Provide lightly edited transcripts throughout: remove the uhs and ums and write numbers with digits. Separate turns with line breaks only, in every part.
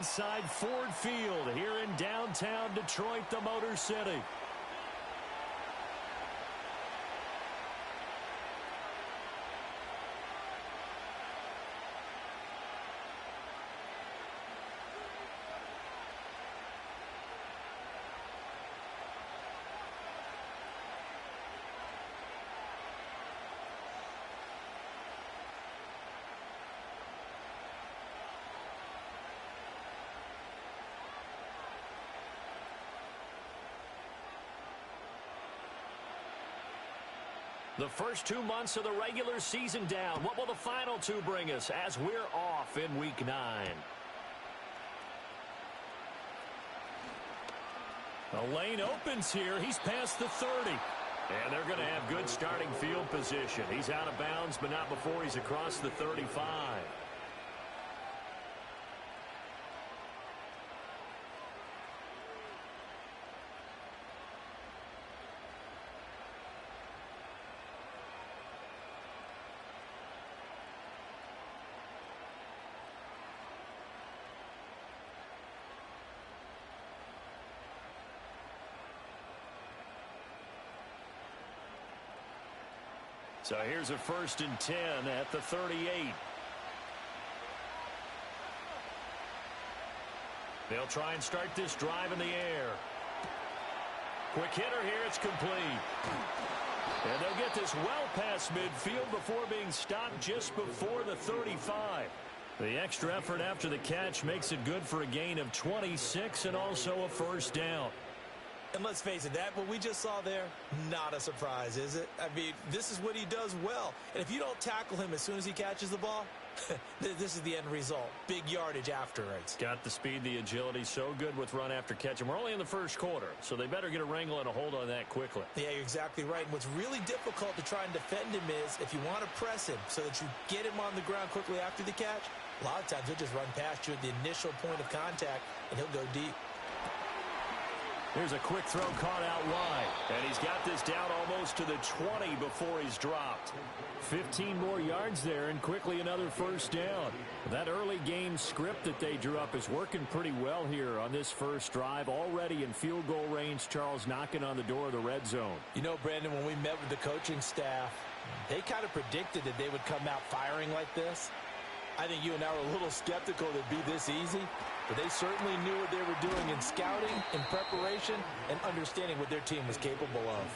Inside Ford Field here in downtown Detroit, the Motor City. The first 2 months of the regular season down. What will the final two bring us as we're off in Week 9? The lane opens here. He's past the 30. And they're going to have good starting field position. He's out of bounds, but not before he's across the 35. So here's a 1st and 10 at the 38. They'll try and start this drive in the air. Quick hitter here. It's complete. And they'll get this well past midfield before being stopped just before the 35. The extra effort after the catch makes it good for a gain of 26 and also a 1st down.
And let's face it, what we just saw there, not a surprise, is it? I mean, this is what he does well. And if you don't tackle him as soon as he catches the ball, this is the end result. Big yardage afterwards.
Got the speed, the agility, so good with run after catch. And we're only in the first quarter, so they better get a wrangle and a hold on that quickly.
Yeah, you're exactly right. And what's really difficult to try and defend him is if you want to press him so that you get him on the ground quickly after the catch, a lot of times he'll just run past you at the initial point of contact, and he'll go deep.
Here's a quick throw caught out wide. And he's got this down almost to the 20 before he's dropped. 15 more yards there and quickly another 1st down. That early game script that they drew up is working pretty well here on this first drive. Already in field goal range, Charles knocking on the door of the red zone.
You know, Brandon, when we met with the coaching staff, they kind of predicted that they would come out firing like this. I think you and I were a little skeptical that it'd be this easy, but they certainly knew what they were doing in scouting, in preparation, and understanding what their team was capable of.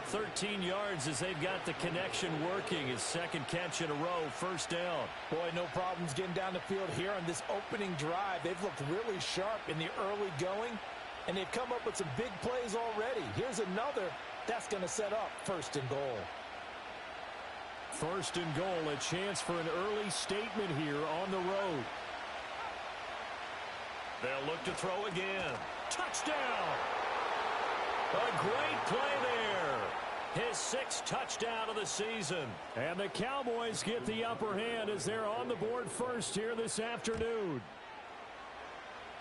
13 yards as they've got the connection working. His 2nd catch in a row, 1st down.
Boy, no problems getting down the field here on this opening drive. They've looked really sharp in the early going, and they've come up with some big plays already. Here's another that's going to set up 1st and goal.
1st and goal, a chance for an early statement here on the road. They'll look to throw again. Touchdown! A great play there. His 6th touchdown of the season. And the Cowboys get the upper hand as they're on the board first here this afternoon.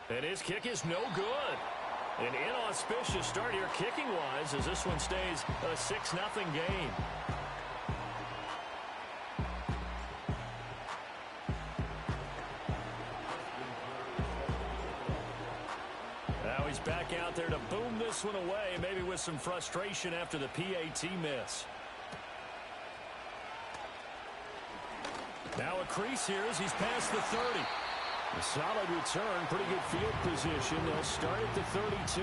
And his kick is no good. An inauspicious start here kicking-wise as this one stays a 6-0 game. Now he's back out there to boom this one away, maybe with some frustration after the PAT miss. Now a crease here as he's past the 30. A solid return, pretty good field position. They'll start at the 32.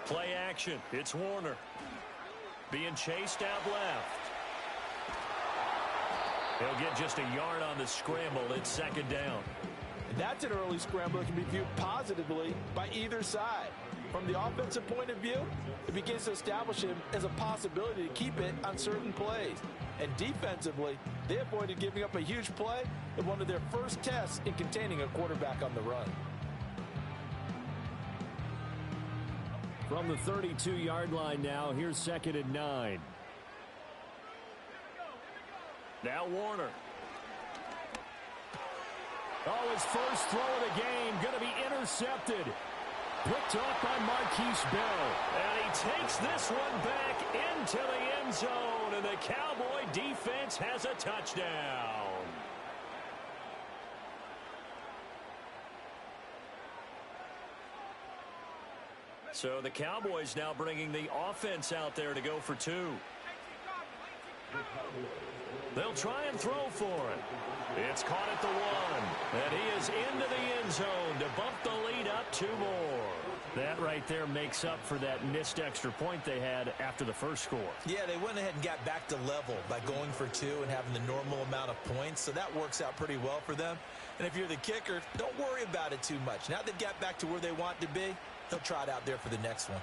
Play action. It's Warner. Being chased out left. He'll get just a yard on the scramble. It's 2nd down.
And that's an early scramble that can be viewed positively by either side. From the offensive point of view, it begins to establish him as a possibility to keep it on certain plays. And defensively, they avoided giving up a huge play in one of their first tests in containing a quarterback on the run.
From the 32-yard line now, here's 2nd and 9. Now Warner. Oh, his first throw of the game going to be intercepted. Picked off by Marquise Bell. And he takes this one back into the end zone. And the Cowboy defense has a touchdown. So the Cowboys now bringing the offense out there to go for two. They'll try and throw for it. It's caught at the 1. And he is into the end zone to bump the lead up 2 more. That right there makes up for that missed extra point they had after the first score. Yeah, they went ahead and got back to level by going for 2 and having the normal amount of points. So that works out pretty well for them. And if you're the kicker, don't worry about it too much. Now they've got back to where they want to be, they'll try it out there for the next one.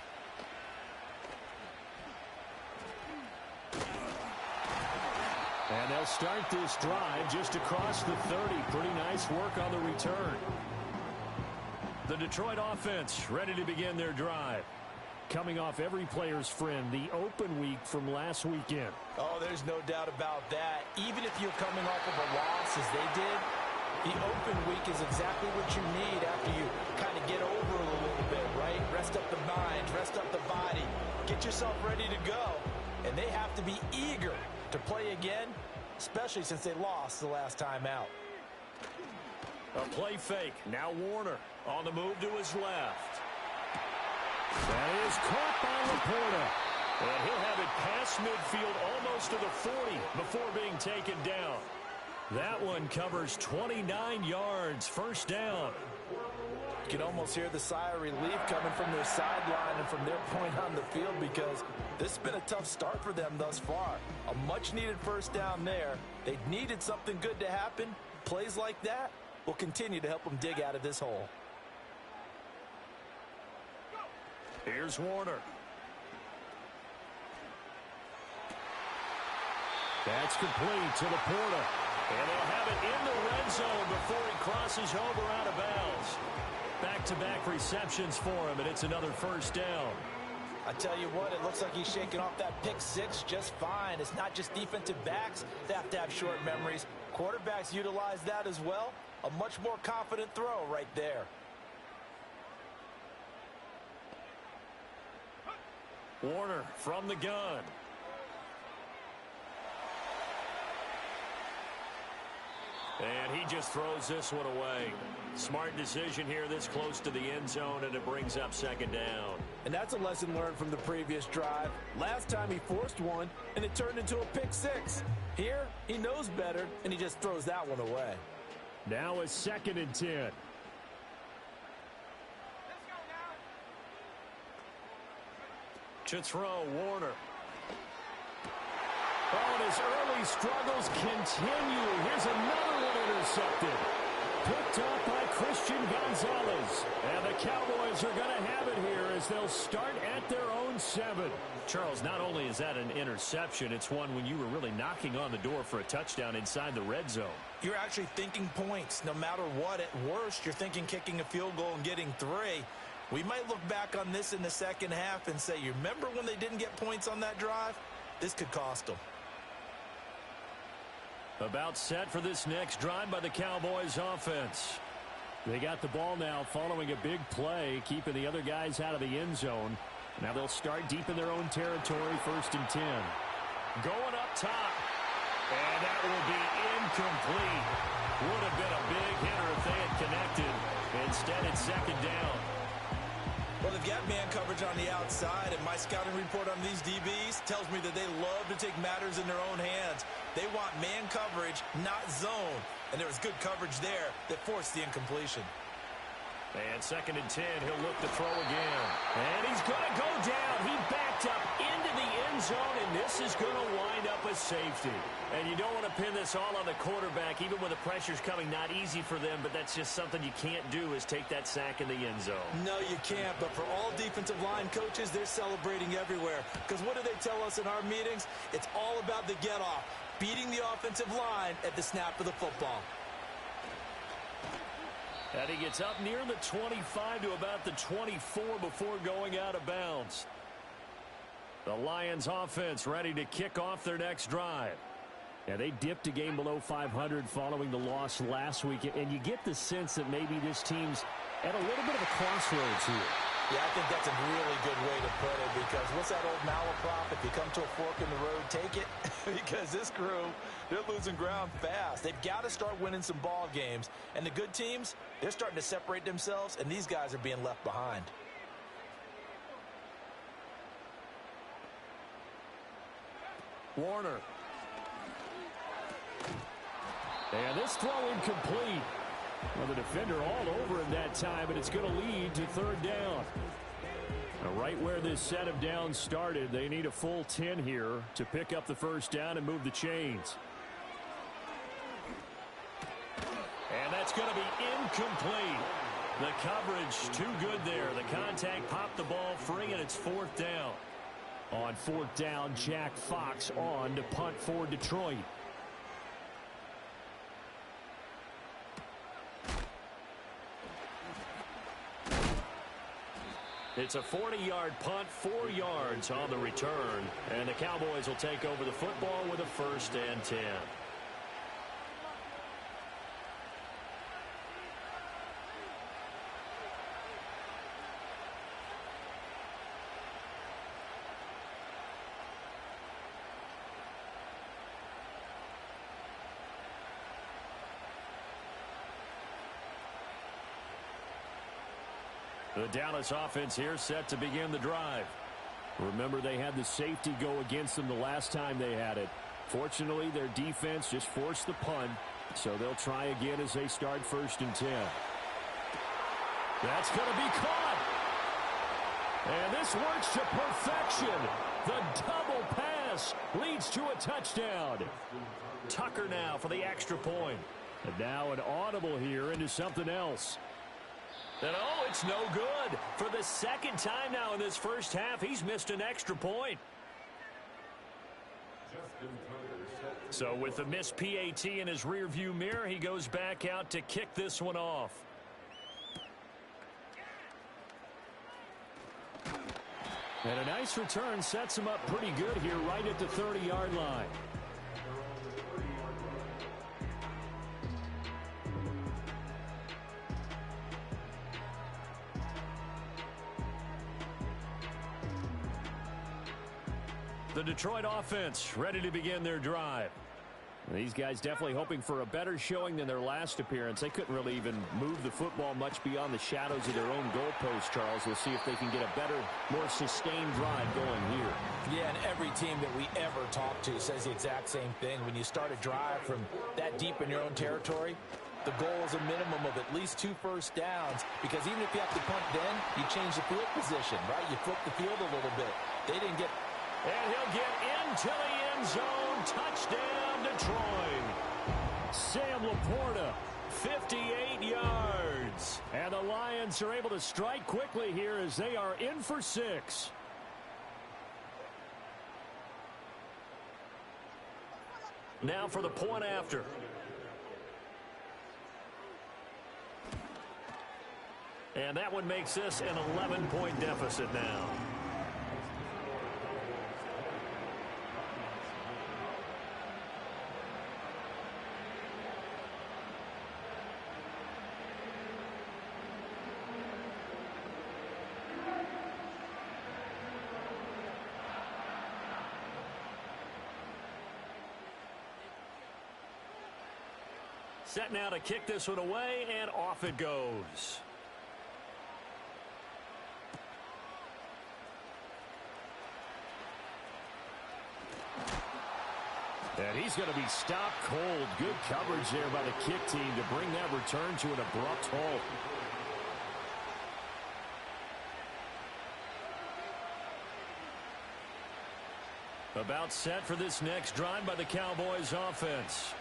And they'll start this drive just across the 30. Pretty nice work on the return. The Detroit offense ready to begin their drive. Coming off every player's friend, the open week from last weekend. Oh, there's no doubt about that. Even if you're coming off of a loss as they did, the open week is exactly what you need after you kind of get over it a little bit, right? Rest up the mind, rest up the body, get yourself ready to go. And they have to be eager to play again, especially since they lost the last time out. A play fake. Now Warner on the move to his left. That is caught by Laporta. And he'll have it past midfield almost to the 40 before being taken down. That one covers 29 yards. First down. You can almost hear the sigh of relief coming from their sideline and from their point on the field because this has been a tough start for them thus far. A much-needed first down there. They needed something good to happen. Plays like that will continue to help them dig out of this hole. Here's Warner. That's complete to Laporta. And they'll have it in the red zone before he crosses over out of bounds. Back-to-back receptions for him, and it's another first down. I tell you what, it looks like he's shaking off that pick six just fine. It's not just defensive backs that have to have short memories. Quarterbacks utilize that as well. A much more confident throw right there. Warner from the gun. And he just throws this one away. Smart decision here this close to the end zone, and it brings up second down. And that's a lesson learned from the previous drive. Last time he forced one, and it turned into a pick six. Here, he knows better, and he just throws that one away. Now a 2nd and 10. To throw, Warner. Oh, and his early struggles continue. Here's another one intercepted. Picked off by Christian Gonzalez. And the Cowboys are going to have it here as they'll start at their own 7. Charles, not only is that an interception, it's one when you were really knocking on the door for a touchdown inside the red zone. You're actually thinking points. No matter what, at worst, you're thinking kicking a field goal and getting 3. We might look back on this in the second half and say, you remember when they didn't get points on that drive? This could cost them. About set for this next drive by the Cowboys offense. They got the ball now following a big play, keeping the other guys out of the end zone. Now they'll start deep in their own territory, 1st and 10. Going up top. And that will be incomplete. Would have been a big hitter if they had connected. Instead, it's 2nd down. Well, they've got man coverage on the outside, and my scouting report on these DBs tells me that they love to take matters in their own hands. They want man coverage, not zone. And there was good coverage there that forced the incompletion. And 2nd and 10, he'll look to throw again. And he's going to go down. He backed up into the end zone, and this is going to wind up a safety. And you don't want to pin this all on the quarterback, even when the pressure's coming. Not easy for them, but that's just something you can't do is take that sack in the end zone. No, you can't, but for all defensive line coaches, they're celebrating everywhere. Because what do they tell us in our meetings? It's all about the get-off, beating the offensive line at the snap of the football. And he gets up near the 25 to about the 24 before going out of bounds. The Lions offense ready to kick off their next drive. Yeah, they dipped a game below 500 following the loss last week, and you get the sense that maybe this team's at a little bit of a crossroads here.
Yeah, I think that's a really good way to put it, because what's that old malaprop? If you come to a fork in the road, take it. Because this crew, they're losing ground fast. They've got to start winning some ball games. And the good teams, they're starting to separate themselves, and these guys are being left behind.
Warner. And this throw incomplete. Well, the defender all over him that time, but it's going to lead to third down. Now, right where this set of downs started, they need a full 10 here to pick up the first down and move the chains. And that's going to be incomplete. The coverage too good there. The contact popped the ball free, and it's fourth down. On fourth down, Jack Fox on to punt for Detroit. It's a 40-yard punt, 4 yards on the return. And the Cowboys will take over the football with a 1st and 10. The Dallas offense here set to begin the drive. Remember, they had the safety go against them the last time they had it. Fortunately, their defense just forced the punt, so they'll try again as they start 1st and 10. That's going to be caught. And this works to perfection. The double pass leads to a touchdown. Tucker now for the extra point. And now an audible here into something else. And oh, it's no good. For the second time now in this first half, he's missed an extra point. So with the missed PAT in his rearview mirror, he goes back out to kick this one off. And a nice return sets him up pretty good here right at the 30-yard line. The Detroit offense ready to begin their drive. These guys definitely hoping for a better showing than their last appearance. They couldn't really even move the football much beyond the shadows of their own goalpost, Charles. We'll see if they can get a better, more sustained drive going here.
Yeah, and every team that we ever talk to says the exact same thing. When you start a drive from that deep in your own territory, the goal is a minimum of at least 2 first downs, because even if you have to punt then, you change the field position, right? You flip the field a little bit. They didn't get...
And he'll get into the end zone. Touchdown, Detroit. Sam Laporta, 58 yards. And the Lions are able to strike quickly here as they are in for 6. Now for the point after. And that one makes this an 11-point deficit now. Set now to kick this one away, and off it goes. And he's going to be stopped cold. Good coverage there by the kick team to bring that return to an abrupt halt. About set for this next drive by the Cowboys offense.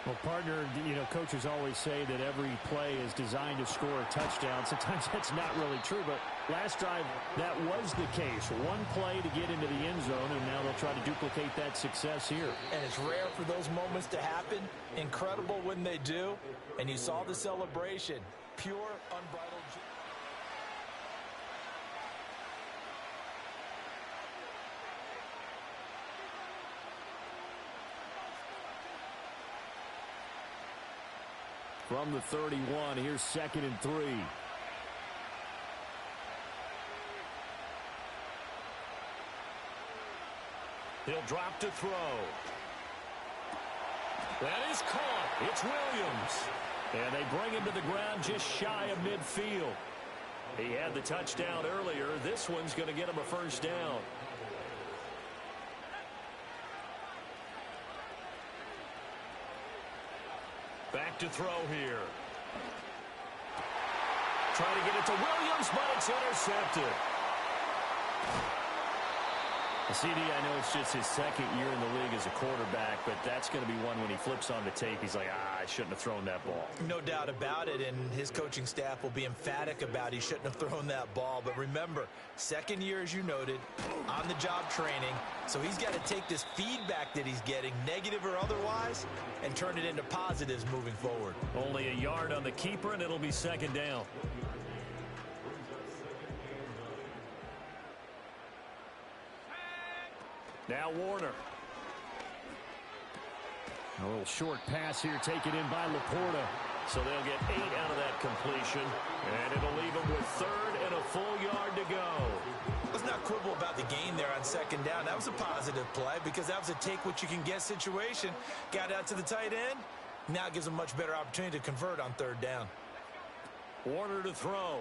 Well, partner, coaches always say that every play is designed to score a touchdown. Sometimes that's not really true, but last drive, that was the case. One play to get into the end zone, and now they'll try to duplicate that success here.
And it's rare for those moments to happen. Incredible when they do. And you saw the celebration. Pure, unbridled joy.
From the 31, here's 2nd and 3.
He'll drop to throw. That is caught. It's Williams. And they bring him to the ground just shy of midfield. He had the touchdown earlier. This one's going to get him a first down. Back to throw here. Trying to get it to Williams, but it's intercepted.
CD, I know it's just his 2nd year in the league as a quarterback, but that's going to be one when he flips on the tape, he's like, I shouldn't have thrown that ball.
No doubt about it, and his coaching staff will be emphatic about he shouldn't have thrown that ball. But remember, 2nd year, as you noted, on-the-job training, so he's got to take this feedback that he's getting, negative or otherwise, and turn it into positives moving forward.
Only a yard on the keeper, and it'll be 2nd down. Now Warner.
A little short pass here taken in by Laporta.
So they'll get 8 out of that completion, and it'll leave them with 3rd and a full yard to go.
Let's not quibble about the gain there on 2nd down. That was a positive play because that was a take-what-you-can-get situation. Got out to the tight end. Now it gives them a much better opportunity to convert on 3rd down.
Warner to throw.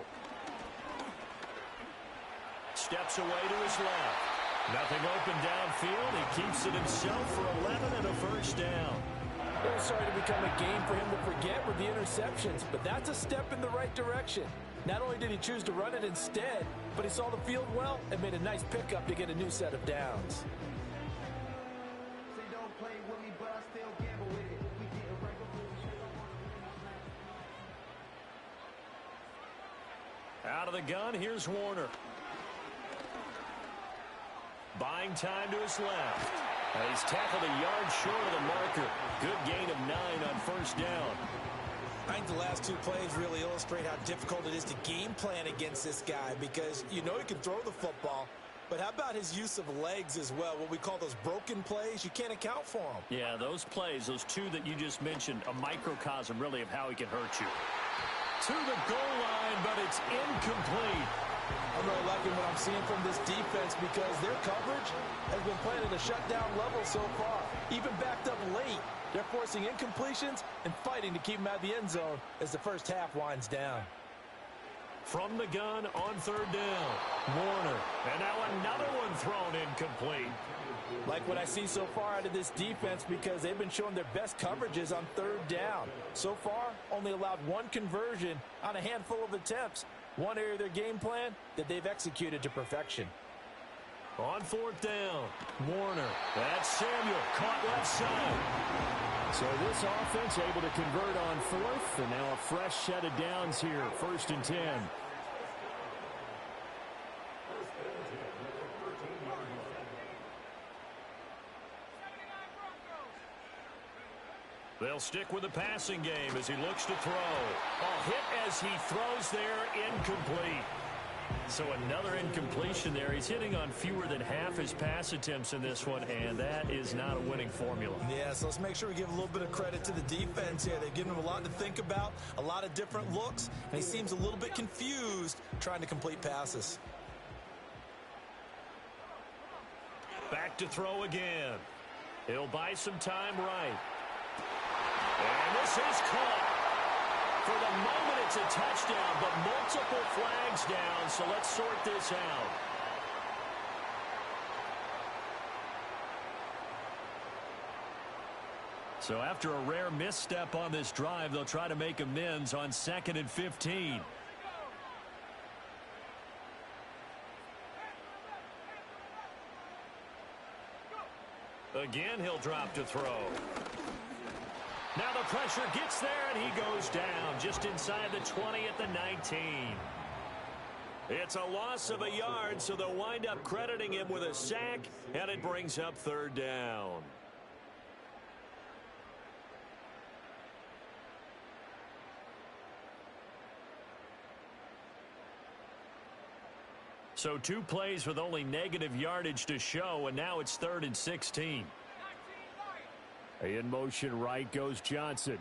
Steps away to his left. Nothing open downfield. He keeps it himself for 11 and a first down.
It was starting to become a game for him to forget with the interceptions, but that's a step in the right direction. Not only did he choose to run it instead, but he saw the field well and made a nice pickup to get a new set of downs.
Out of the gun, here's Warner. Buying time to his left. And he's tackled a yard short of the marker. Good gain of 9 on first down.
I think the last 2 plays really illustrate how difficult it is to game plan against this guy because you know he can throw the football, but how about his use of legs as well? What we call those broken plays, you can't account for them.
Yeah, those plays, those 2 that you just mentioned, a microcosm really of how he can hurt you.
To the goal line, but it's incomplete.
I'm really liking what I'm seeing from this defense because their coverage has been playing at a shutdown level so far. Even backed up late, they're forcing incompletions and fighting to keep them out of the end zone as the first half winds down.
From the gun on 3rd down, Warner. And now another one thrown incomplete.
Like what I see so far out of this defense because they've been showing their best coverages on 3rd down. So far, only allowed 1 conversion on a handful of attempts. One area of their game plan that they've executed to perfection.
On 4th down, Warner. That's Samuel, caught left side.
So this offense able to convert on 4th, and now a fresh set of downs here, 1st and 10.
They'll stick with the passing game as he looks to throw. A hit as he throws there, incomplete. So another incompletion there. He's hitting on fewer than half his pass attempts in this one, and that is not a winning formula.
Yeah, so let's make sure we give a little bit of credit to the defense here. They've given him a lot to think about, a lot of different looks, and he seems a little bit confused trying to complete passes.
Back to throw again. He'll buy some time right. And this is caught. For the moment, it's a touchdown, but multiple flags down, so let's sort this out. So after a rare misstep on this drive, they'll try to make amends on 2nd and 15. Again, he'll drop to throw. Now the pressure gets there, and he goes down just inside the 20 at the 19. It's a loss of a yard, so they'll wind up crediting him with a sack, and it brings up 3rd down. So 2 plays with only negative yardage to show, and now it's 3rd and 16.
In motion right goes Johnson.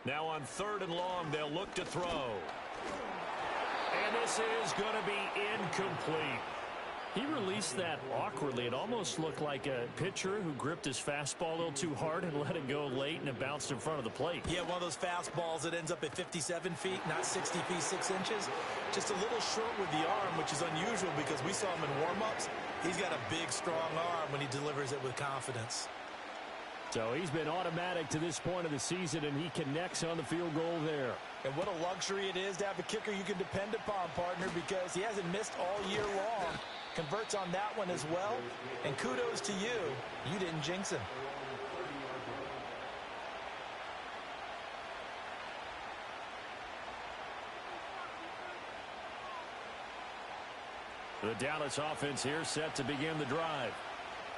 Now on 3rd and long, they'll look to throw. And this is going to be incomplete.
He released that awkwardly. It almost looked like a pitcher who gripped his fastball a little too hard and let it go late, and it bounced in front of the plate.
Yeah, one of those fastballs that ends up at 57 feet, not 60 feet, 6 inches. Just a little short with the arm, which is unusual because we saw him in warm-ups. He's got a big, strong arm when he delivers it with confidence.
So he's been automatic to this point of the season, and he connects on the field goal there.
And what a luxury it is to have a kicker you can depend upon, partner, because he hasn't missed all year long. Converts on that one as well. And kudos to you. You didn't jinx him.
The Dallas offense here set to begin the drive.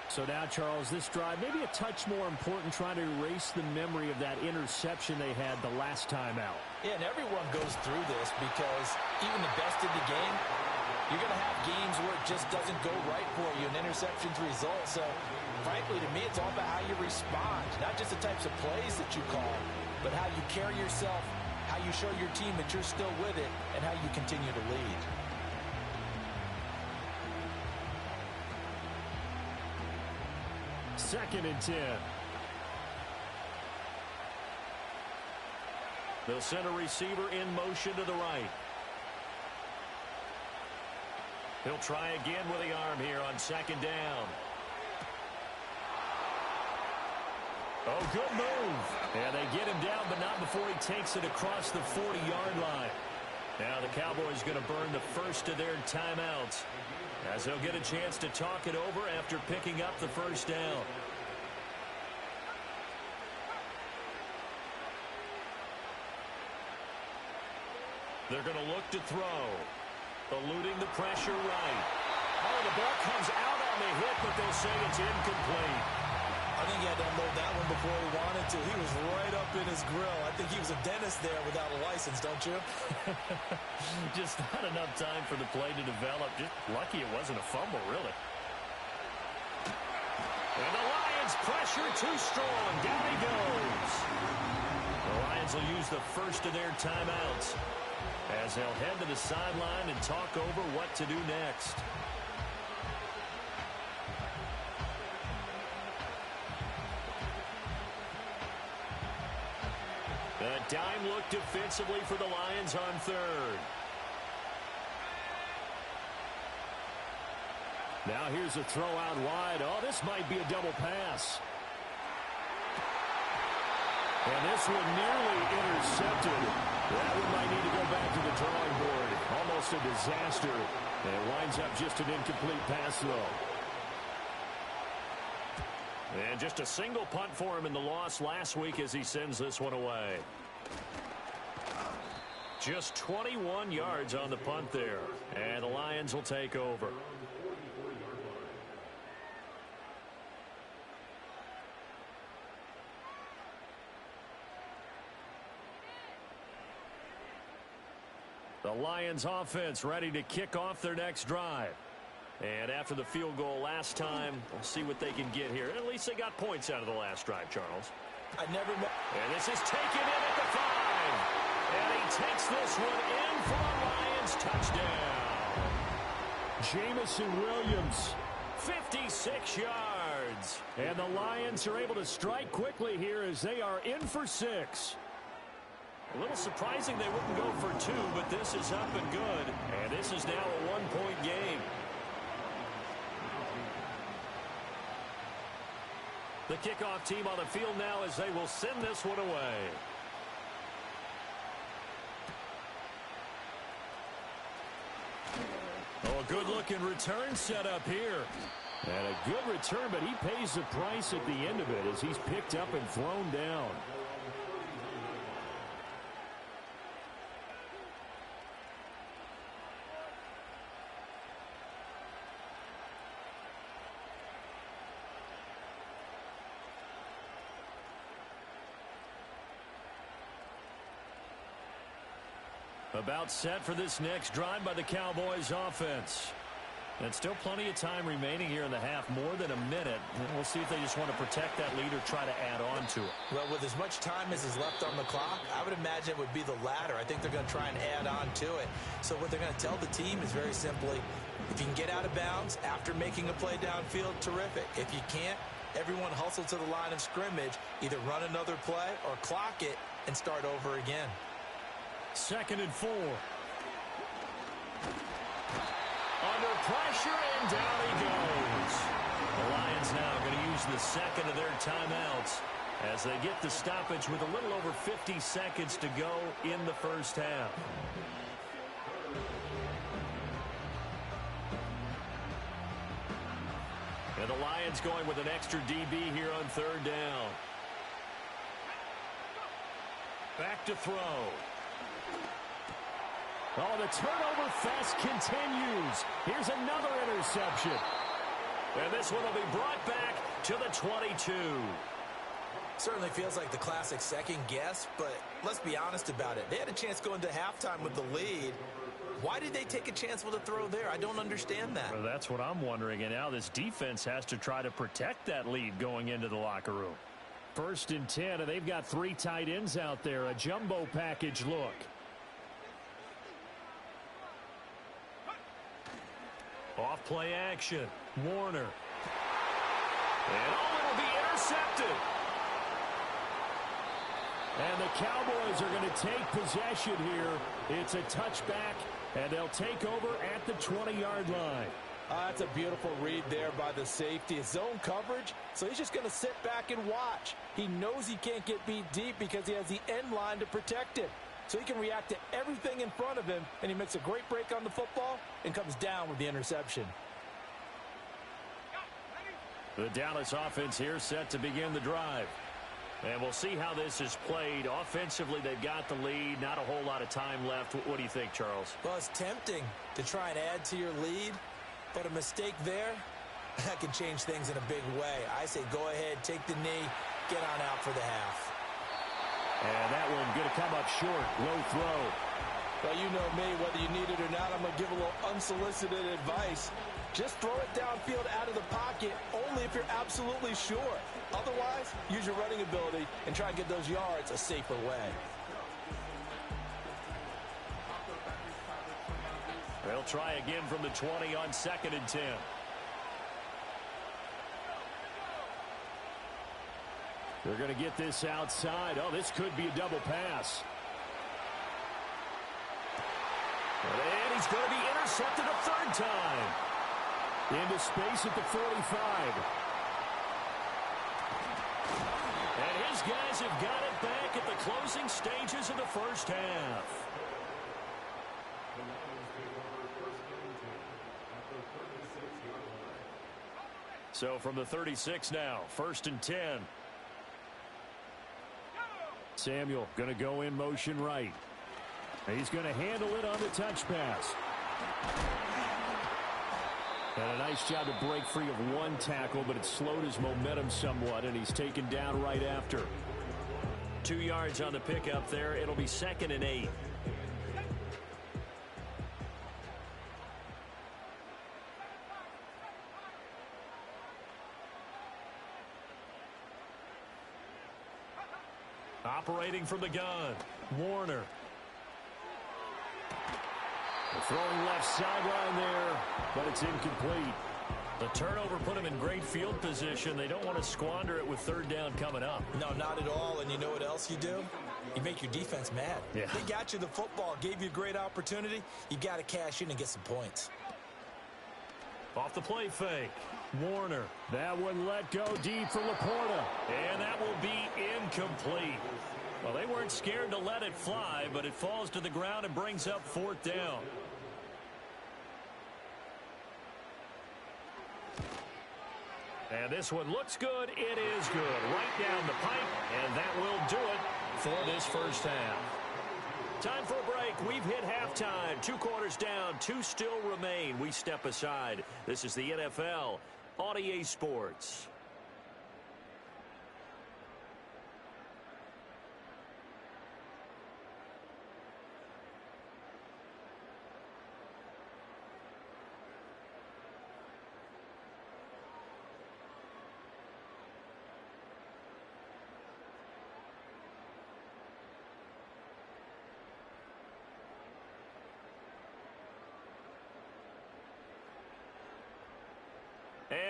So now, Charles, this drive maybe a touch more important, trying to erase the memory of that interception they had the last time out.
Yeah, and everyone goes through this because even the best in the game, you're going to have games where it just doesn't go right for you, and interceptions result. So, frankly, to me, it's all about how you respond, not just the types of plays that you call, but how you carry yourself, how you show your team that you're still with it, and how you continue to lead.
Second and 10. They'll send a receiver in motion to the right. He'll try again with the arm here on 2nd down. Oh, good move. Yeah, they get him down, but not before he takes it across the 40-yard line. Now the Cowboys going to burn the first of their timeouts, as they'll get a chance to talk it over after picking up the first down. They're going to look to throw. Eluding the pressure right. Oh, the ball comes out on the hit, but they'll say it's incomplete.
I think he had to unload that one before he wanted to. He was right up in his grill. I think he was a dentist there without a license, don't you?
Just not enough time for the play to develop. Just lucky it wasn't a fumble, really. And the Lions pressure too strong. Down he goes. The Lions will use the first of their timeouts, as they'll head to the sideline and talk over what to do next. A dime look defensively for the Lions on 3rd. Now here's a throw out wide. Oh, this might be a double pass. And this one nearly intercepted. That one might need to go back to the drawing board. Almost a disaster. And it winds up just an incomplete pass, though. And just a single punt for him in the loss last week as he sends this one away. Just 21 yards on the punt there. And the Lions will take over. The Lions offense ready to kick off their next drive. And after the field goal last time, we'll see what they can get here. At least they got points out of the last drive, Charles. And this is taken in at the 5. And he takes this one in for a Lions touchdown. Jamison Williams, 56 yards. And the Lions are able to strike quickly here as they are in for 6. A little surprising they wouldn't go for 2, but this is up and good. And this is now a one-point game. The kickoff team on the field now as they will send this one away. Oh, a good-looking return set up here. And a good return, but he pays the price at the end of it as he's picked up and thrown down. About set for this next drive by the Cowboys offense.
And still plenty of time remaining here in the half, more than a minute. And we'll see if they just want to protect that lead or try to add on to it.
Well, with as much time as is left on the clock, I would imagine it would be the latter. I think they're going to try and add on to it. So what they're going to tell the team is very simply, if you can get out of bounds after making a play downfield, terrific. If you can't, everyone hustle to the line of scrimmage, either run another play or clock it and start over again.
2nd and 4. Under pressure, and down he goes. The Lions now going to use the second of their timeouts as they get the stoppage with a little over 50 seconds to go in the first half. And the Lions going with an extra DB here on 3rd down. Back to throw. Oh, the turnover fest continues. Here's another interception. And this one will be brought back to the 22.
Certainly feels like the classic second guess, but let's be honest about it. They had a chance going to halftime with the lead. Why did they take a chance with a throw there? I don't understand that.
Well, that's what I'm wondering. And now this defense has to try to protect that lead going into the locker room. 1st and 10, and they've got 3 tight ends out there. A jumbo package look. Off play action. Warner. And it'll be intercepted. And the Cowboys are going to take possession here. It's a touchback, and they'll take over at the 20-yard line.
That's a beautiful read there by the safety. Zone coverage, so he's just going to sit back and watch. He knows he can't get beat deep because he has the end line to protect it. So he can react to everything in front of him, and he makes a great break on the football and comes down with the interception.
The Dallas offense here set to begin the drive. And we'll see how this is played. Offensively, they've got the lead. Not a whole lot of time left. What do you think, Charles?
Well, it's tempting to try and add to your lead, but a mistake there, that can change things in a big way. I say go ahead, take the knee, get on out for the half.
And that one going to come up short. Low throw.
Well, you know me, whether you need it or not, I'm going to give a little unsolicited advice. Just throw it downfield out of the pocket only if you're absolutely sure. Otherwise, use your running ability and try and get those yards a safer way.
They'll try again from the 20 on 2nd and 10. They're going to get this outside. Oh, this could be a double pass. And he's going to be intercepted a 3rd time. Into space at the 45. And his guys have got it back at the closing stages of the first half. So from the 36 now, 1st and 10. Samuel going to go in motion right. He's going to handle it on the touch pass. And a nice job to break free of one tackle, but it slowed his momentum somewhat, and he's taken down right after. 2 yards on the pickup there. It'll be 2nd and 8. Operating from the gun, Warner. Throwing left sideline there, but it's incomplete. The turnover put him in great field position. They don't want to squander it with 3rd down coming up.
No, not at all. And you know what else you do? You make your defense mad.
Yeah.
They got you the football, gave you a great opportunity. You got to cash in and get some points.
Off the play fake, Warner. That one let go deep for Laporta. And that will be incomplete. Well, they weren't scared to let it fly, but it falls to the ground and brings up 4th down. And this one looks good. It is good. Right down the pipe, and that will do it for this first half. Time for a break. We've hit halftime. 2 quarters down. 2 still remain. We step aside. This is the NFL on EA Sports.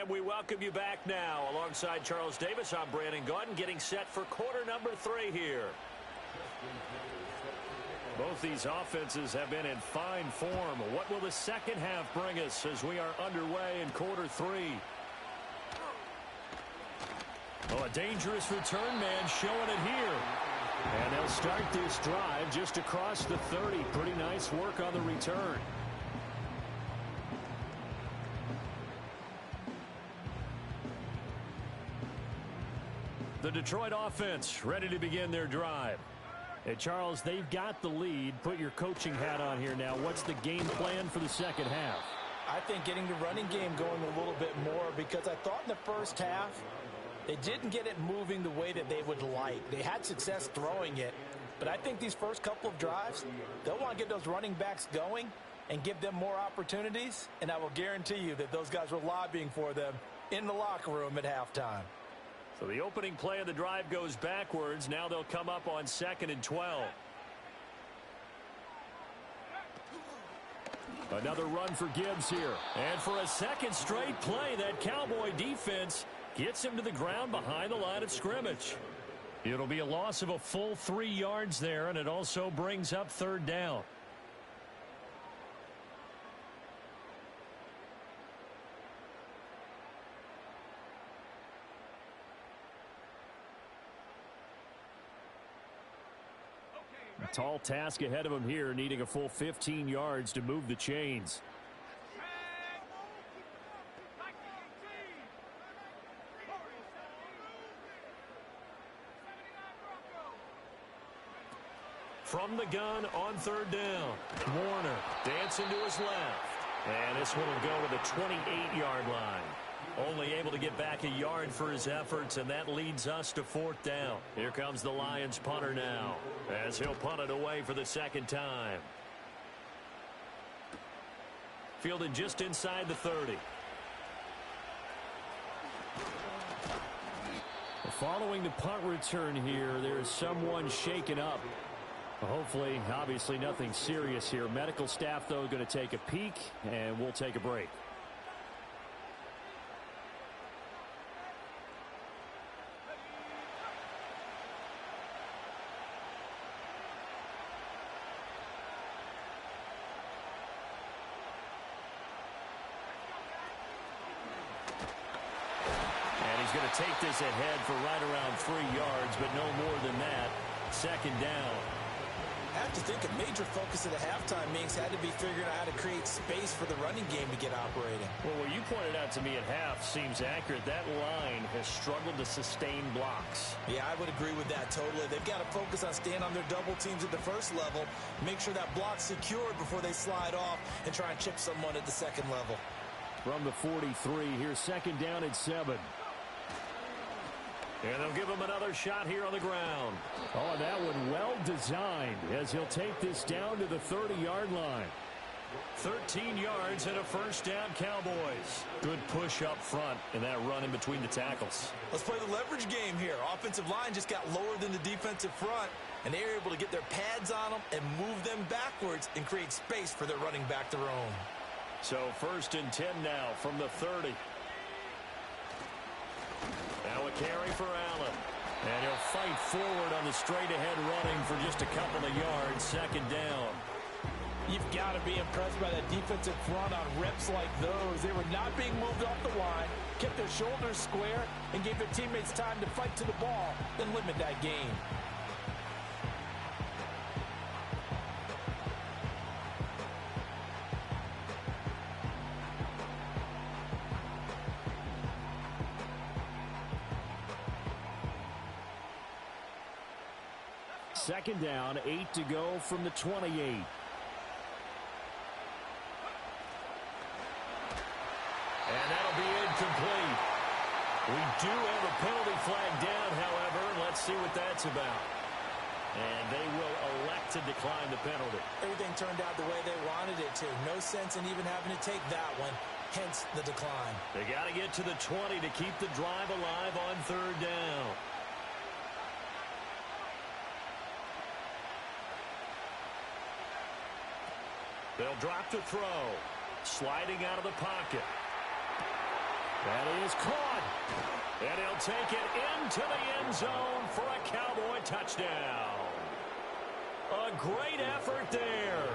And we welcome you back now. Alongside Charles Davis, I'm Brandon Gaudin, getting set for quarter number 3 here. Both these offenses have been in fine form. What will the second half bring us as we are underway in quarter 3? Oh, a dangerous return man showing it here. And they'll start this drive just across the 30. Pretty nice work on the return. The Detroit offense ready to begin their drive. Hey, Charles, they've got the lead. Put your coaching hat on here now. What's the game plan for the second half?
I think getting the running game going a little bit more, because I thought in the first half they didn't get it moving the way that they would like. They had success throwing it, but I think these first couple of drives, they'll want to get those running backs going and give them more opportunities, and I will guarantee you that those guys were lobbying for them in the locker room at halftime.
So the opening play of the drive goes backwards. Now they'll come up on 2nd and 12. Another run for Gibbs here. And for a second straight play, that Cowboy defense gets him to the ground behind the line of scrimmage. It'll be a loss of a full 3 yards there, and it also brings up 3rd down. A tall task ahead of him here, needing a full 15 yards to move the chains. From the gun on 3rd down, Warner dancing to his left. And this one will go to the 28-yard line. Only able to get back a yard for his efforts, and that leads us to 4th down. Here comes the Lions punter now, as he'll punt it away for the 2nd time. Fielded just inside the 30. Following the punt return here, there's someone shaken up. Hopefully, obviously nothing serious here. Medical staff, though, going to take a peek, and we'll take a break. Going to take this ahead for right around 3 yards, but no more than that. 2nd down.
I have to think a major focus of the halftime meetings had to be figuring out how to create space for the running game to get operating.
Well, what you pointed out to me at half seems accurate. That line has struggled to sustain blocks.
Yeah, I would agree with that totally. They've got to focus on staying on their double teams at the first level, make sure that block's secured before they slide off and try and chip someone at the 2nd level.
From the 43, here's 2nd down and 7. And they'll give him another shot here on the ground. Oh, and that one well designed as he'll take this down to the 30-yard line. 13 yards and a 1st down, Cowboys. Good push up front and that run in between the tackles.
Let's play the leverage game here. Offensive line just got lower than the defensive front, and they were able to get their pads on them and move them backwards and create space for their running back to roam.
So 1st and 10 now from the 30. Now a carry for Allen. And he'll fight forward on the straight-ahead running for just a couple of yards. 2nd down.
You've got to be impressed by that defensive front on reps like those. They were not being moved off the line, kept their shoulders square, and gave their teammates time to fight to the ball and limit that gain.
Second down, 8 to go from the 28. And that'll be incomplete. We do have a penalty flag down, however. Let's see what that's about. And they will elect to decline the penalty.
Everything turned out the way they wanted it to. No sense in even having to take that one, hence the decline.
They got to get to the 20 to keep the drive alive on 3rd down. They'll drop to throw. Sliding out of the pocket. That is caught. And he'll take it into the end zone for a Cowboy touchdown. A great effort there.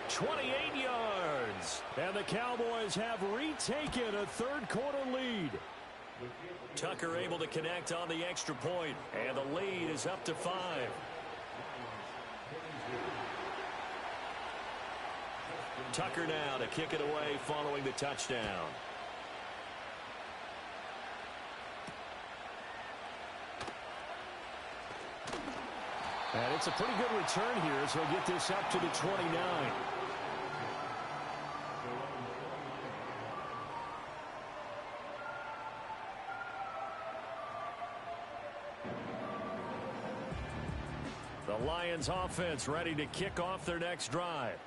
28 yards. And the Cowboys have retaken a third-quarter lead. Tucker able to connect on the extra point, and the lead is up to 5. Tucker now to kick it away following the touchdown. And it's a pretty good return here, so he'll get this up to the 29. The Lions offense ready to kick off their next drive.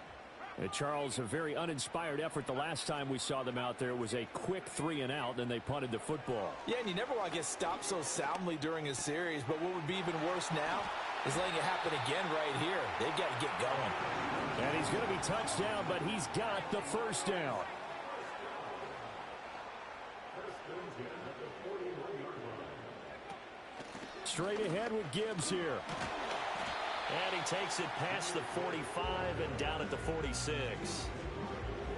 And Charles, a very uninspired effort the last time we saw them out there. It was a quick 3-and-out, and they punted the football.
Yeah, and you never want to get stopped so soundly during a series, but what would be even worse now is letting it happen again right here. They've got to get going.
And he's going to be touched down, but he's got the first down. Straight ahead with Gibbs here. And he takes it past the 45 and down at the 46.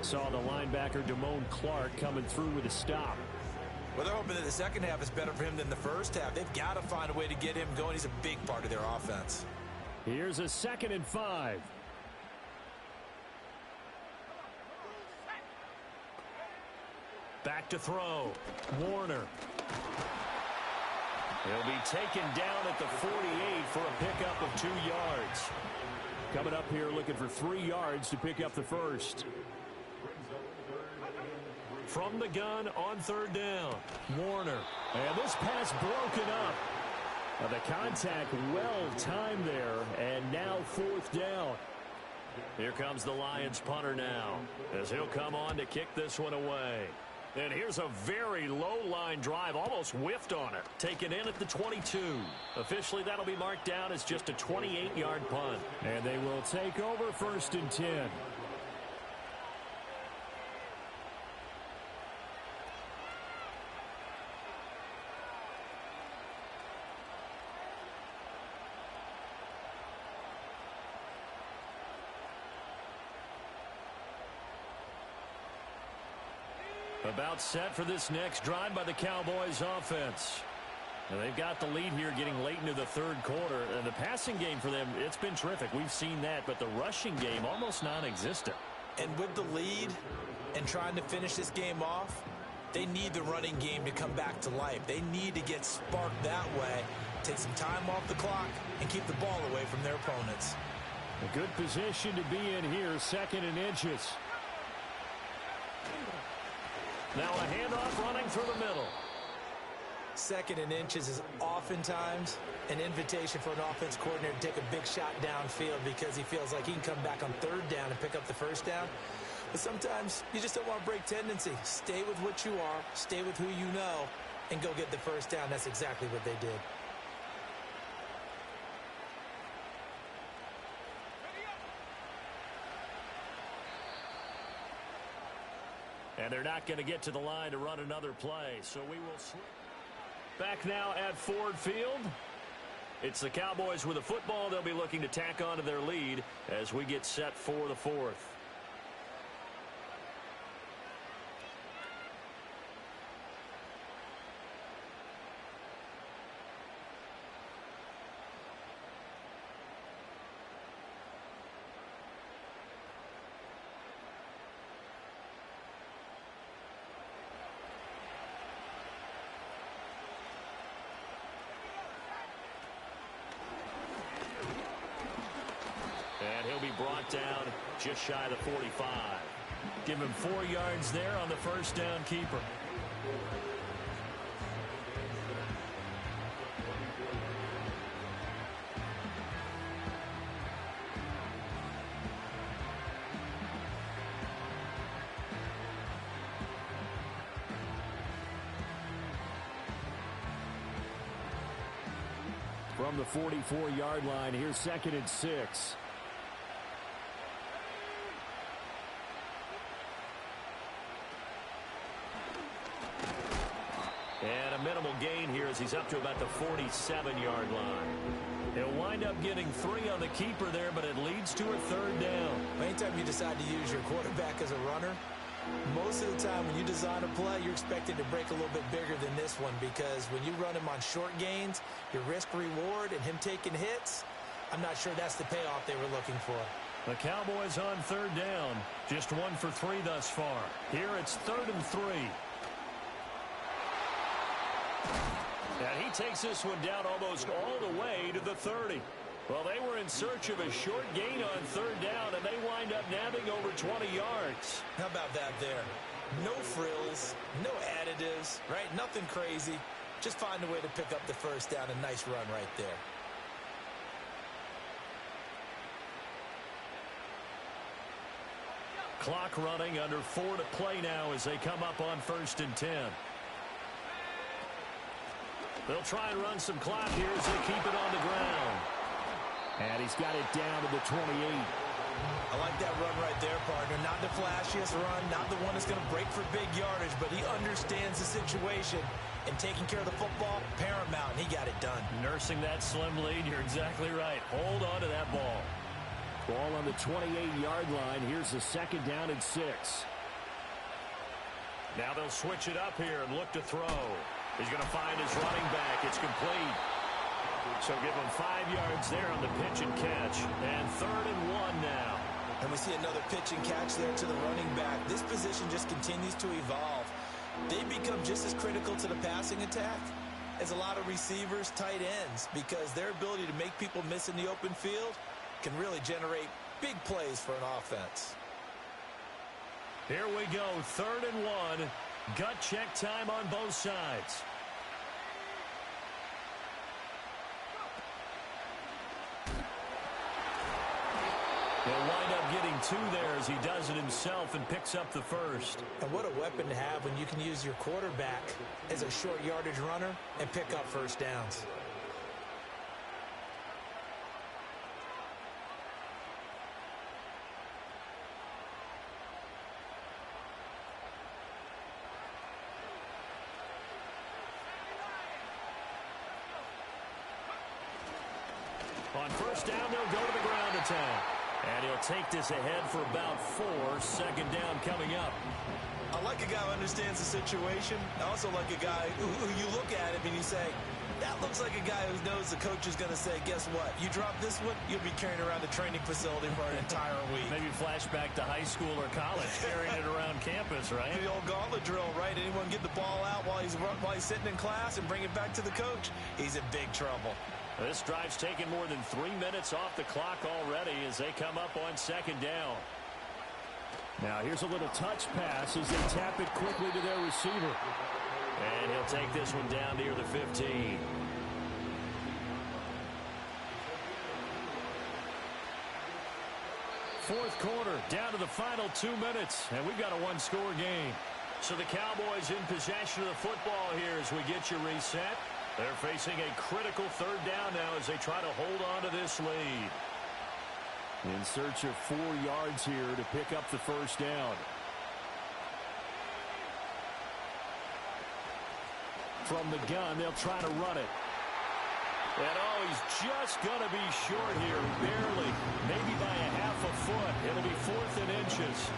Saw the linebacker Damone Clark coming through with a stop.
Well, they're hoping that the second half is better for him than the first half. They've got to find a way to get him going. He's a big part of their offense.
Here's a 2nd and 5. Back to throw. Warner. He'll be taken down at the 48 for a pickup of 2 yards. Coming up here looking for 3 yards to pick up the first. From the gun on 3rd down. Warner. And this pass broken up. The contact well timed there. And now 4th down. Here comes the Lions punter now, as he'll come on to kick this one away. And here's a very low-line drive, almost whiffed on it. Taken in at the 22. Officially, that'll be marked down as just a 28-yard punt. And they will take over 1st and 10. About set for this next drive by the Cowboys offense. And they've got the lead here getting late into the 3rd quarter. And the passing game for them, it's been terrific. We've seen that, but the rushing game almost non-existent.
And with the lead and trying to finish this game off, they need the running game to come back to life. They need to get sparked that way, take some time off the clock, and keep the ball away from their opponents.
A good position to be in here, 2nd and inches. Now a handoff running through the middle.
2nd and inches is oftentimes an invitation for an offense coordinator to take a big shot downfield because he feels like he can come back on 3rd down and pick up the 1st down. But sometimes you just don't want to break tendency. Stay with what you are, stay with who you know, and go get the 1st down. That's exactly what they did.
And they're not going to get to the line to run another play. So we will slip back now at Ford Field. It's the Cowboys with the football. They'll be looking to tack on to their lead as we get set for the 4th. And he'll be brought down just shy of the 45. Give him 4 yards there on the 1st down keeper. From the 44-yard line, here's 2nd and 6. And a minimal gain here as he's up to about the 47-yard line. He'll wind up getting 3 on the keeper there, but it leads to a third down.
Anytime you decide to use your quarterback as a runner, most of the time when you design a play, you're expected to break a little bit bigger than this one, because when you run him on short gains, your risk-reward and him taking hits, I'm not sure that's the payoff they were looking for.
The Cowboys on third down. Just 1 for 3 thus far. Here it's 3rd and 3. And he takes this one down almost all the way to the 30. Well, they were in search of a short gain on third down, and they wind up nabbing over 20 yards.
How about that there? No frills, no additives, right? Nothing crazy. Just find a way to pick up the first down. A nice run right there.
Clock running, under 4 to play now as they come up on 1st and 10. They'll try and run some clock here as they keep it on the ground.
And he's got it down to the 28.
I like that run right there, partner. Not the flashiest run, not the one that's going to break for big yardage, but he understands the situation, and taking care of the football, paramount, and he got it done.
Nursing that slim lead, you're exactly right. Hold on to that ball.
Ball on the 28-yard line. Here's the 2nd down and 6.
Now they'll switch it up here and look to throw. He's going to find his running back. It's complete. So give him 5 yards there on the pitch and catch. And 3rd and 1 now.
And we see another pitch and catch there to the running back. This position just continues to evolve. They become just as critical to the passing attack as a lot of receivers, tight ends, because their ability to make people miss in the open field can really generate big plays for an offense.
Here we go, 3rd and 1. Gut check time on both sides. He'll wind up getting 2 there as he does it himself and picks up the first.
And what a weapon to have when you can use your quarterback as a short yardage runner and pick up first downs.
On first down, they'll go to the ground attack. And he'll take this ahead for about 4. 2nd down coming up.
I like a guy who understands the situation. I also like a guy who you look at him and you say, that looks like a guy who knows the coach is going to say, guess what? You drop this one, you'll be carrying around the training facility for an entire week.
Maybe flashback to high school or college, carrying it around campus, right?
The old gauntlet drill, right? Anyone get the ball out while he's sitting in class and bring it back to the coach? He's in big trouble.
This drive's taken more than 3 minutes off the clock already as they come up on 2nd down.
Now here's a little touch pass as they tap it quickly to their receiver.
And he'll take this one down near the 15. Fourth quarter, down to the final 2 minutes, and we've got a 1-score game. So the Cowboys in possession of the football here as we get you reset. They're facing a critical 3rd down now as they try to hold on to this lead.
In search of 4 yards here to pick up the first down. From the gun, they'll try to run it.
And he's just going to be short here, barely, maybe by a half a foot. It'll be 4th and inches.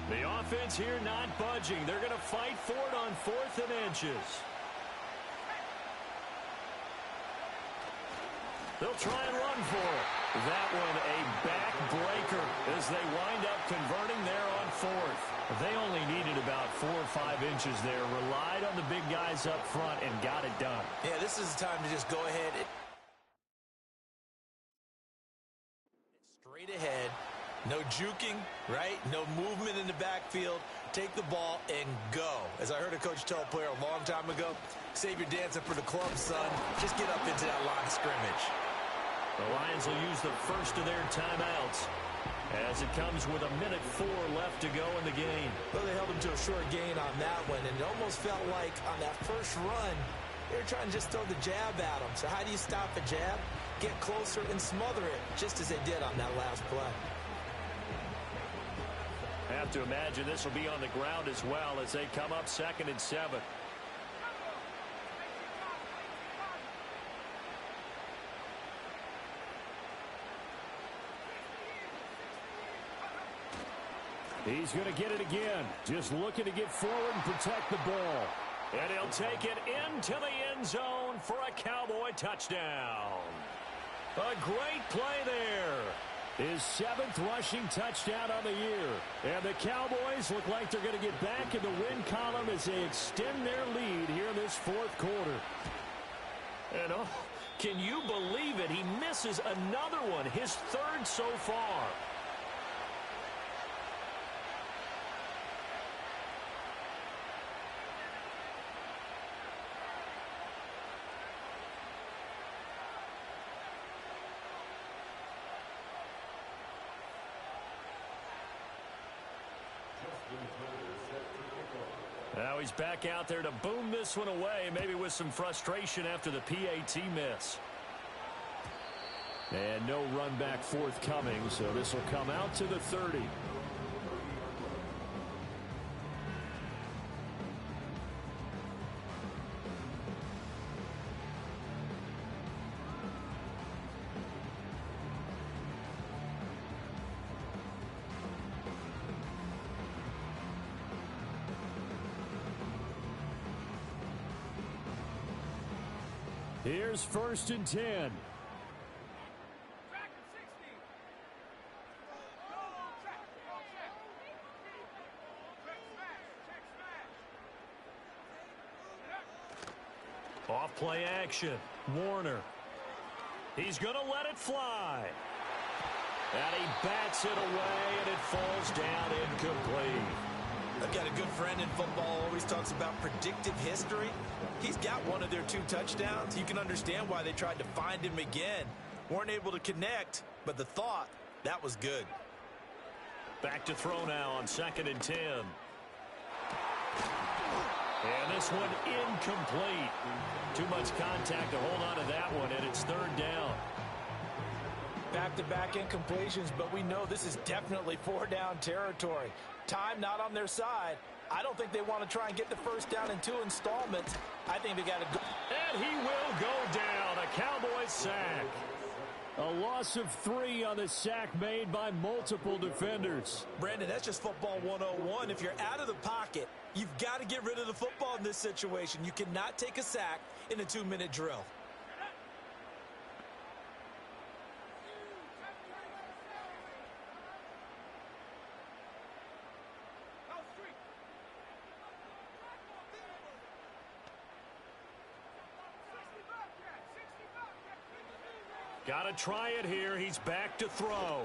The offense here not budging. They're going to fight for it on 4th and inches. They'll try and run for it. That one a backbreaker as they wind up converting there on 4th. They only needed about 4 or 5 inches there. Relied on the big guys up front and got it done.
Yeah, this is the time to just go ahead. Straight ahead. No juking, right? No movement in the backfield. Take the ball and go. As I heard a coach tell a player a long time ago, save your dancing for the club, son. Just get up into that line of scrimmage.
The Lions will use the first of their timeouts. as it comes with 1:04 left to go in the game.
Well, they held him to a short gain on that one, and it almost felt like on that first run, they were trying to just throw the jab at him. So how do you stop a jab? Get closer and smother it, just as they did on that last play.
I have to imagine this will be on the ground as well as they come up 2nd and 7.
He's going to get it again. Just looking to get forward and protect the ball.
And he'll take it into the end zone for a Cowboy touchdown. A great play there.
His 7th rushing touchdown on the year. And the Cowboys look like they're going to get back in the win column as they extend their lead here in this 4th quarter.
And oh, can you believe it? He misses another one, his 3rd so far. Now he's back out there to boom this one away, maybe with some frustration after the PAT miss.
And no run back forthcoming, so this will come out to the 30. Here's 1st and 10.
Off play action. Warner. He's going to let it fly. And he bats it away, and it falls down incomplete.
I've got a good friend in football, always talks about predictive history. He's got one of their 2 touchdowns. You can understand why they tried to find him again. Weren't able to connect, but the thought, that was good.
Back to throw now on 2nd and 10. And this one incomplete. Too much contact to hold on to that one, and it's 3rd down.
Back-to-back incompletions, but we know this is definitely 4-down territory. Time not on their side. I don't think they want to try and get the 1st down in 2 installments. I think they got to go.
And he will go down. A Cowboys sack.
A loss of 3 on the sack made by multiple defenders.
Brandon, that's just football 101. If you're out of the pocket, you've got to get rid of the football in this situation. You cannot take a sack in a 2-minute drill.
Got to try it here. He's back to throw.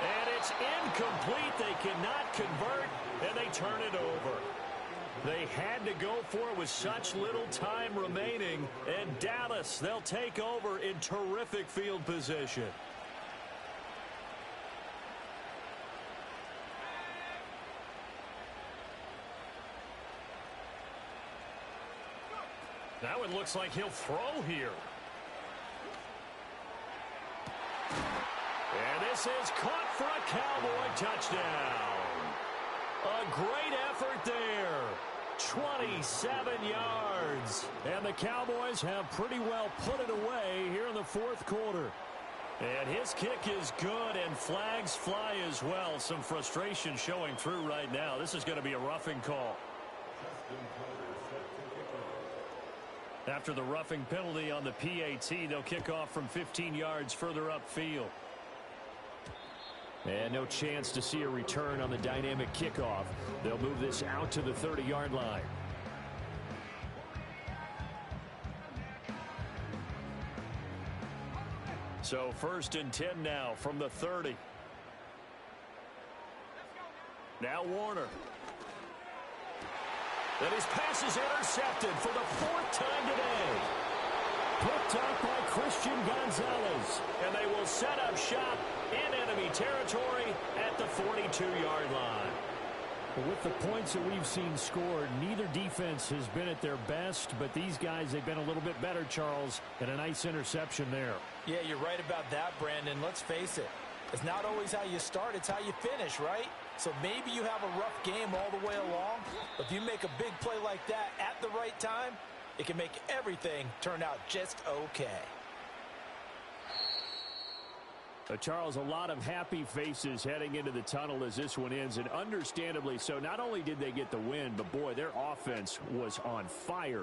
And it's incomplete. They cannot convert, and they turn it over. They had to go for it with such little time remaining. And Dallas, they'll take over in terrific field position. Now it looks like he'll throw here. And this is caught for a Cowboy touchdown. A great effort there. 27 yards.
And the Cowboys have pretty well put it away here in the 4th quarter.
And his kick is good, and flags fly as well. Some frustration showing through right now. This is going to be a roughing call. After the roughing penalty on the PAT, they'll kick off from 15 yards further upfield.
And no chance to see a return on the dynamic kickoff. They'll move this out to the 30-yard line.
So 1st and 10 now from the 30. Now Warner. And his pass is intercepted for the 4th time today. Picked up by Christian Gonzalez. And they will set up shop in enemy territory at the 42-yard line. But with the points that we've seen scored, neither defense has been at their best, but these guys, they've been a little bit better, Charles, and a nice interception there.
Yeah, you're right about that, Brandon. Let's face it. It's not always how you start, it's how you finish, right? So maybe you have a rough game all the way along, but if you make a big play like that at the right time, it can make everything turn out just okay.
Charles, a lot of happy faces heading into the tunnel as this one ends, and understandably so. Not only did they get the win, but boy, their offense was on fire.